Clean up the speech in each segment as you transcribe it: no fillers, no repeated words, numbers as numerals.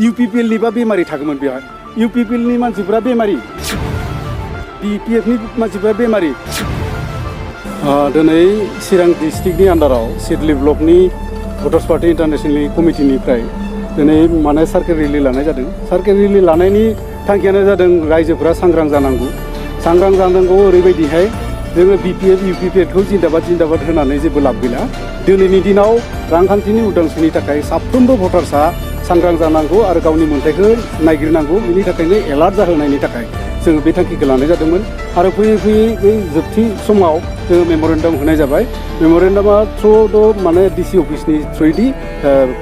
इउपिपिएलनिबा बेमारि थागौमोन बेवहाय इउपिपिएलनि मानसिफ्रा बेमारि बिपिएफनि मानसिफ्रा बेमारि दिनै चिरां डिस्ट्रिक्टनि आन्डाराव सिडली ब्लकनि भटार्स पार्टी इन्टारनेशनेल कमिटिनिफ्राय दिनै माने सार्केल रेलि लानाय जादों सार्केल रेलि लानायनि थांखियानो जादों रायजोफोरा सांग्रां जानांगौ ओरैबायदिहाय जोङो बिपिएफ इउपिपिएलखौ जिन्दाबाद होनानै जेबो लाब गैला दिनैनि दिनाव रांखान्थिनि उदांस्रिनि थाखाय साफ्रोमबो भटार्सआ सांग्रां जानांगौ आरो गावनि मोन्थाइखौ नायगिरनांगौ बिनि थाखायनो एलार्ट जाहोनायनि थाखाय जोङो बे थांखिखौ लानाय जादोंमोन आरो फैयै बे जोबथि समाव जोङो मेम'रेन्डाम होनाय जाबाय मेम'रेन्डामा थ्रु माने डिसि अफिसनि थ्रुयैदि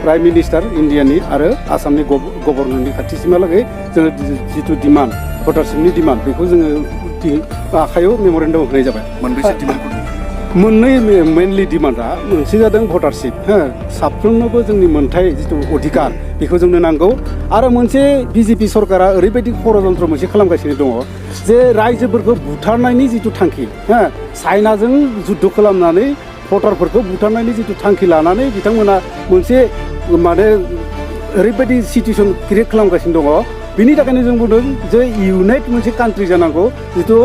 प्राइम मिनिस्टार इन्डियानि आरो आसामनि गभर्नरनि खाथिसिमहालागै जोङो जिथु डिमान्ड भटारशिपनि डिमान्ड बेखौ जोङो आखायाव मेम'रेन्डाम होनाय जाबाय मोनबेसे डिमान्डफोर मोननै मेनलि डिमान्डआ मोनसे जादों भटारशिप साफ्रोमनोबो जोंनि मोनथाय जिथु अधिकार बेखौ जोंनो नांगौ आरो मोनसे बिजेपि सरकारा ओरैबायदि षड़यन्त्र मोनसे खालामगासिनो दङ जे रायजोफोरखौ बुथारनायनि जिथु थांखि चाइनाजों जुद्ध खालामनानै भटारफोरखौ बुथारनायनि जिथु थांखि लानानै बिथांमोना मोनसे माने ओरैबायदि सिटुएसन क्रिएट खालामगासिनो दङ बिनि थाखायनो जों बुंदों जे इउनाइट मोनसे कान्ट्रि जानांगौ जिथु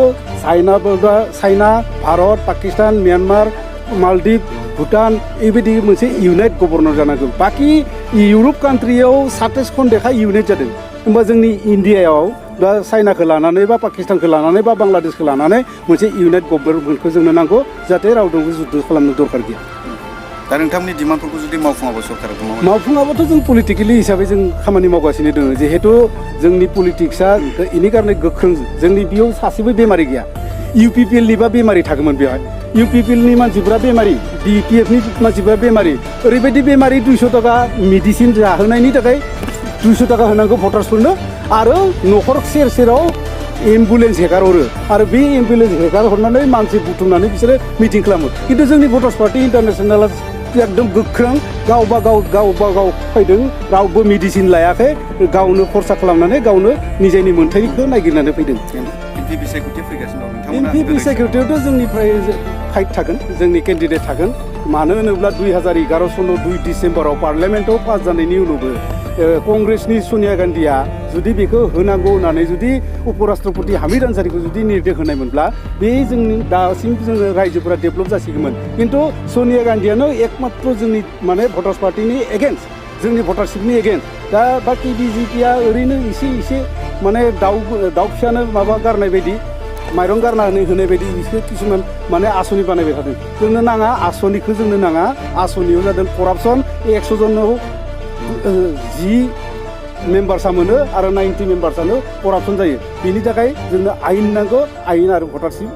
चाइना भारत पाकिस्तान म्यानमार मालदीव भुटान बेबायदि मोनसे इउनाइट गभर्नर जानांगौ बाखि इउरप कान्ट्रियाव 27 खनदेखा इउनाइट जादों होमबा जोंनि इन्डियायाव बा चाइनाखौ लानानै बा पाकिस्तानखौ लानानै बा बांलादेशखौ लानानै मोनसे इउनाइट गभर्नमेन्टखौ जोंनो नांगौ जाहाथे रावजोंबो जुद्ध खालामनो दरकार गैया दा नोंथांनि डिमान्डफोरखौ जुदि मावफुङाबा सरकारा मावफुङाबाथ' जों पलिटिकेलि हिसाबै जों खामानि मावगासिनो दङ जिहेतु जोंनि पलिटिक्सआ बेनि कारणे गोख्रों जोंनि बेयाव सासेबो बेमारि गैया इउपिपिएलनिबा बेमारि थागौमोन बेवहाय इउपिपिएलनि मानसिफ्रा बेमारि बिपिएफनि मानसिफ्रा बेमारि ओरैबायदि बेमारि 200 थाखा मेडिसिन जाहोनायनि थाखाय 200 थाखा होनांगौ भटार्सफोरनो आरो न'खर सेराव एम्बुलेन्स हेगारहरो आरो बे एम्बुलेन्स हेगारहरनानै मानसि बुथुमनानै बिसोरो मिटिं खालामो खिन्थु जोंनि भटार्स पार्टी इन्टारनेशनेला एकदम गोख्रों गावबा गाव फैदों रावबो मेडिसिन लायाखै गावनो खरसा खालामनानै गावनो निजेनि मोन्थाइखौ नागिरनानै फैदों एमपि बिसायख'थियावथ' जोंनिफ्राय फाइट थागोन जोंनि केन्डिडेट थागोन मानो होनोब्ला 2011 सनाव 2 डिसेम्बराव पार्लियामेन्टआव पास जानायनि उनावबो कंग्रेसनि सनिया गान्धीया जुदि बेखौ होनांगौ होननानै जुदि उपराष्ट्रपति हामिद आनसारिखौ जुदि निर्देश होनायमोनब्ला बे जोंनि दासिम जोङो रायजोफोरा डेभेलप जासिगौमोन खिन्थु सनिया गान्धीयानो एकमात्र जोंनि माने भटार्स पार्टीनि एगेन्स्ट जोंनि भटारशिपनि एगेन्स्ट दा बाखि बिजेपिया ओरैनो एसे माने दाउ फिसानो माबा गारनाय बायदि माइरं गारना होनाय बायदि बिसोर किसुमान माने आसनि बानायबाय थादों जोंनो नाङा आसनिखौ जोंनो नाङा आसनियाव जादों करापसन 100 जनाव 10 मेम्बार्सआ मोनो आरो 90 मेम्बार्सआनो करापसन जायो बेनि थाखाय जोंनो आयेन नांगौ आयेन आरो भटारशिप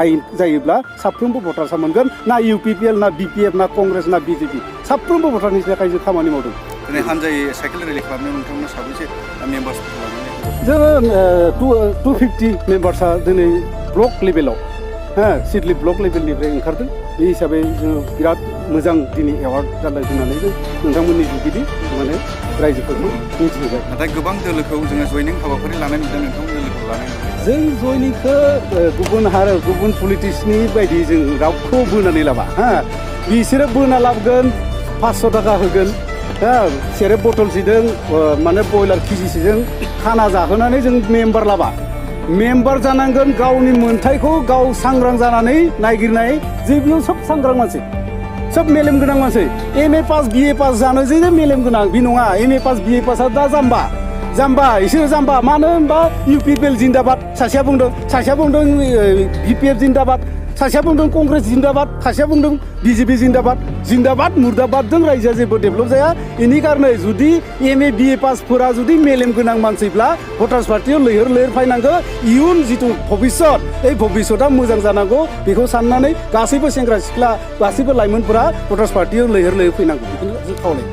आयेन जायोब्ला साफ्रोमबो भटार्सआ मोनगोन ना इउपिपिएल ना बिपिएफ ना कंग्रेस ना बिजेपि साफ्रोमबो भटारनि थाखाय जों खामानि मावदों दिनै हानजायै साइकेल रेलि खालामनायाव नोंथांमोना साबैसे मेम्बार्सफोरखौ लानानै जोङो 250 मेम्बार्सआ दिनै ब्लक लेभेलाव सिडली ब्लक लेभेलनिफ्राय ओंखारदों बे हिसाबै जोङो बिराद मोजां दिनै एवार्ड जालाय होननानै जों नोंथांमोननि जुगिदि माने रायजोफोरखौ मिथिहोबाय नाथाय गोबां दोलोखौ जोङो जयनिं हाबाफारि लानाय नुदों नोंथांमोन दोलोखौ लानाय नुदों जों जयनिंखौ गुबुन पलिटिक्सनि बायदि जों रावखौ बोनानै लाबा बिसोरो बोना लाबोगोन 500 थाखा होगोन सेरेब बथलसेजों माने बयलार केजिसेजों खाना जाहोनानै जों मेम्बार लाबा मेम्बार जानांगोन गावनि मोन्थाइखौ गाव सांग्रां जानानै नागिरनाय जे बेयाव सब सांग्रां मानसि सब मेलेम गोनां मानसि MA पास BA पास जानो जे मेलेम गोनां बे नङा MA पास BA पासआ दा जाम्बा इसोरो जाम्बा मानो होनबा इउपिपिएल जिन्दाबाद सासेया बुंदों बिपिएफ जिन्दाबाद सासेया बुंदों कंग्रेस जिन्दाबाद सासेया बुंदों बिजेपि जिन्दाबाद मुर्दाबादजों रायजोआ जेबो डेभेलप जाया बेनि कारणे जुदि MA BA पासफोरा जुदि मेलेम गोनां मानसिब्ला भटार्स पार्टियाव लैहोर फायनांगौ इयुन जिथु भबिष्यत भबिष्यतआ मोजां जानांगौ बेखौ साननानै गासैबो सेंग्रा सिख्ला गासैबो लाइमोनफोरा भटार्स पार्टियाव लैहोर फैनांगौ बेखौनो जों खावलायो